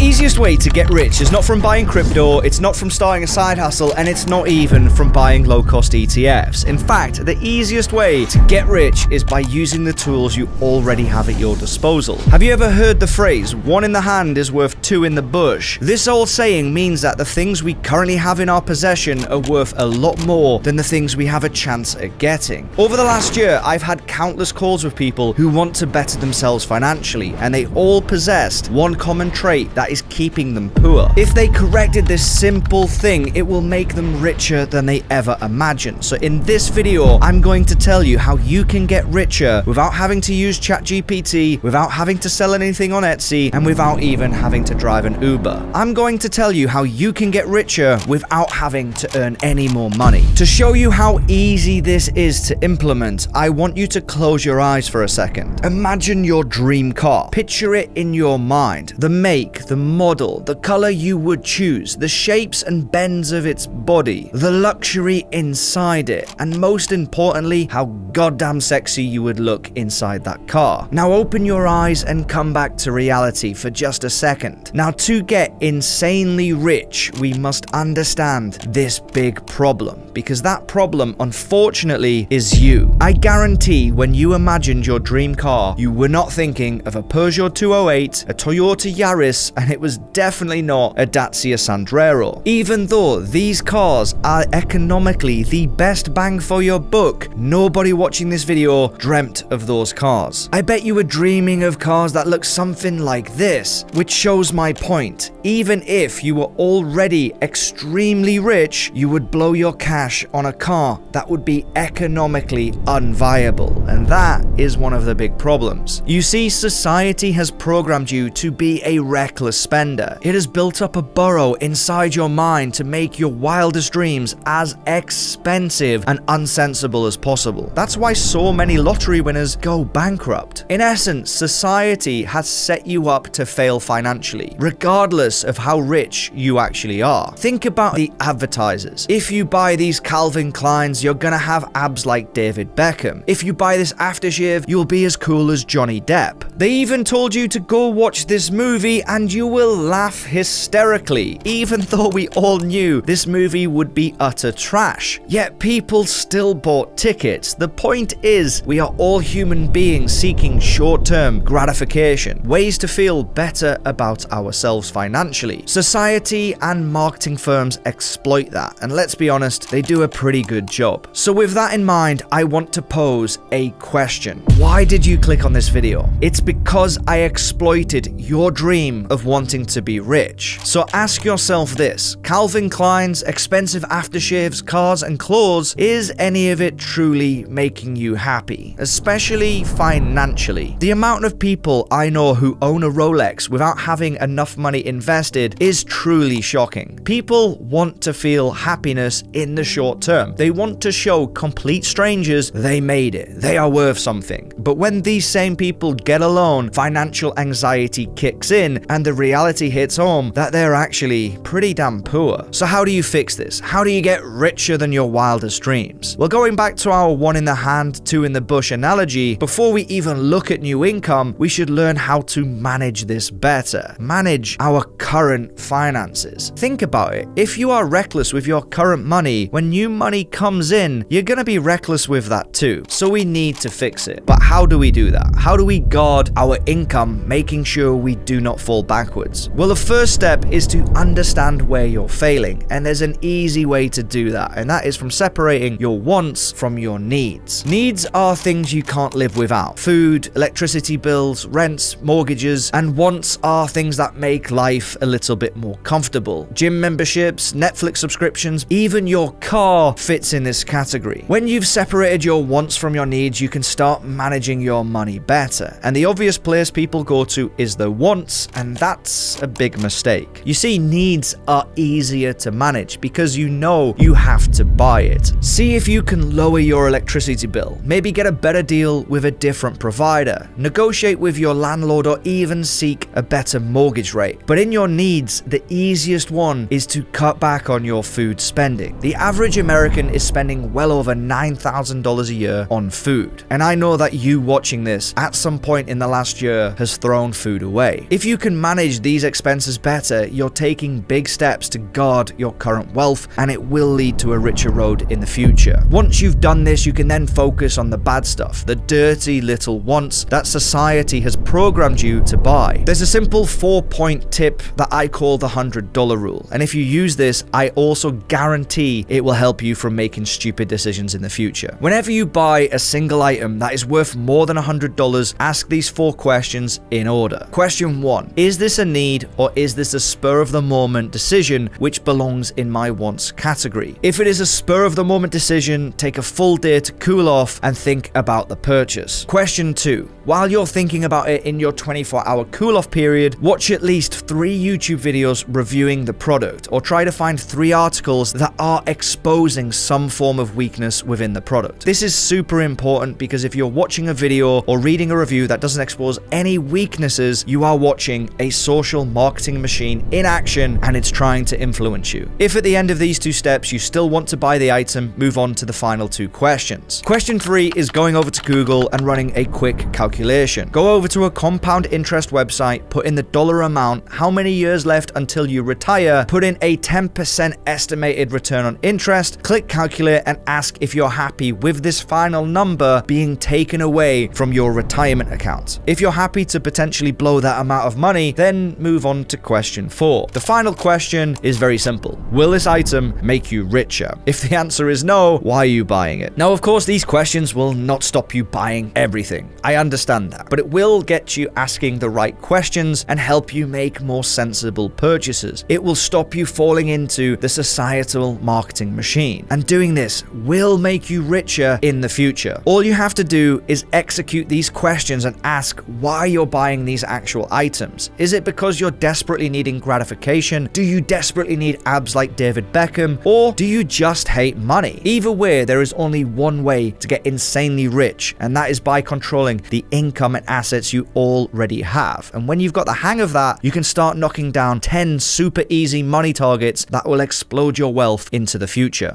easiest way to get rich is not from buying crypto, it's not from starting a side hustle, and it's not even from buying low-cost ETFs. In fact, the easiest way to get rich is by using the tools you already have at your disposal. Have you ever heard the phrase, one in the hand is worth two in the bush? This old saying means that the things we currently have in our possession are worth a lot more than the things we have a chance at getting. Over the last year, I've had countless calls with people who want to better themselves financially, and they all possessed one common trait that is keeping them poor. If they corrected this simple thing, it will make them richer than they ever imagined. So in this video, I'm going to tell you how you can get richer without having to use ChatGPT, without having to sell anything on Etsy, and without even having to drive an Uber. I'm going to tell you how you can get richer without having to earn any more money. To show you how easy this is to implement, I want you to close your eyes for a second. Imagine your dream car. Picture it in your mind. The make, the model, the color you would choose, the shapes and bends of its body, the luxury inside it, and most importantly, how goddamn sexy you would look inside that car. Now open your eyes and come back to reality for just a second. Now, to get insanely rich, we must understand this big problem, because that problem, unfortunately, is you. I guarantee when you imagined your dream car, you were not thinking of a Peugeot 208, a Toyota Yaris, and it was definitely not a Dacia Sandero. Even though these cars are economically the best bang for your buck, nobody watching this video dreamt of those cars. I bet you were dreaming of cars that look something like this, which shows my point. Even if you were already extremely rich, you would blow your cash on a car that would be economically unviable, and that is one of the big problems. You see, society has programmed you to be a reckless spender. It has built up a burrow inside your mind to make your wildest dreams as expensive and unsensible as possible. That's why so many lottery winners go bankrupt. In essence, society has set you up to fail financially, regardless of how rich you actually are. Think about the advertisers. If you buy these Calvin Kleins, you're gonna have abs like David Beckham. If you buy this aftershave, you'll be as cool as Johnny Depp. They even told you to go watch this movie and you will laugh hysterically, even though we all knew this movie would be utter trash. Yet people still bought tickets. The point is, we are all human beings seeking short-term gratification, ways to feel better about ourselves financially. Society and marketing firms exploit that, and let's be honest, they do a pretty good job. So with that in mind, I want to pose a question. Why did you click on this video? It's because I exploited your dream of wanting to be rich. So ask yourself this: Calvin Klein's, expensive aftershaves, cars and clothes, is any of it truly making you happy? Especially financially. The amount of people I know who own a Rolex without having enough money invested is truly shocking. People want to feel happiness in the short term. They want to show complete strangers they made it, they are worth something. But when these same people get a loan, financial anxiety kicks in and the reality hits home that they're actually pretty damn poor. So how do you fix this? How do you get richer than your wildest dreams? Well, going back to our one in the hand, two in the bush analogy, before we even look at new income, we should learn how to manage this better. Manage our current finances. Think about it. If you are reckless with your current money, when new money comes in, you're gonna be reckless with that too. So we need to fix it. But how do we do that? How do we guard our income, making sure we do not fall backwards? Well, the first step is to understand where you're failing, and there's an easy way to do that, and that is from separating your wants from your needs. Needs are things you can't live without: food, electricity bills, rents, mortgages, and wants are things that make life a little bit more comfortable. Gym memberships, Netflix subscriptions, even your car fits in this category. When you've separated your wants from your needs, you can start managing your money better. And the obvious place people go to is the wants, and that's a big mistake. You see, needs are easier to manage because you know you have to buy it. See if you can lower your electricity bill, maybe get a better deal with a different provider, negotiate with your landlord, or even seek a better mortgage rate. But in your needs, the easiest one is to cut back on your food spending. The average American is spending well over $9,000 a year on food. And I know that you watching this at some point in the last year has thrown food away. If you can manage these expenses better, you're taking big steps to guard your current wealth, and it will lead to a richer road in the future. Once you've done this, you can then focus on the bad stuff, the dirty little wants that society has programmed you to buy. There's a simple 4-point tip that I call the $100 rule, and if you use this, I also guarantee it will help you from making stupid decisions in the future. Whenever you buy a single item that is worth more than $100, ask these 4 questions in order. Question 1: is this a need, or is this a spur of the moment decision which belongs in my wants category? If it is a spur of the moment decision, take a full day to cool off and think about the purchase. Question 2: while you're thinking about it in your 24-hour cool off period, watch at least 3 YouTube videos reviewing the product, or try to find 3 articles that are exposing some form of weakness within the product. This is super important because if you're watching a video or reading a review that doesn't expose any weaknesses, you are watching a social marketing machine in action, and it's trying to influence you. If at the end of these 2 steps you still want to buy the item, move on to the final 2 questions. Question 3 is going over to Google and running a quick calculation. Go over to a compound interest website, put in the dollar amount, how many years left until you retire, put in a 10% estimated return on interest, click calculate, and ask if you're happy with this final number being taken away from your retirement account. If you're happy to potentially blow that amount of money, then move on to question 4. The final question is very simple. Will this item make you richer? If the answer is no, why are you buying it? Now, of course, these questions will not stop you buying everything. I understand that, but it will get you asking the right questions and help you make more sensible purchases. It will stop you falling into the societal marketing machine. And doing this will make you richer in the future. All you have to do is execute these questions and ask why you're buying these actual items. Is it because you're desperately needing gratification? Do you desperately need abs like David Beckham? Or do you just hate money? Either way, there is only one way to get insanely rich, and that is by controlling the income and assets you already have. And when you've got the hang of that, you can start knocking down 10 super easy money targets that will explode your wealth into the future.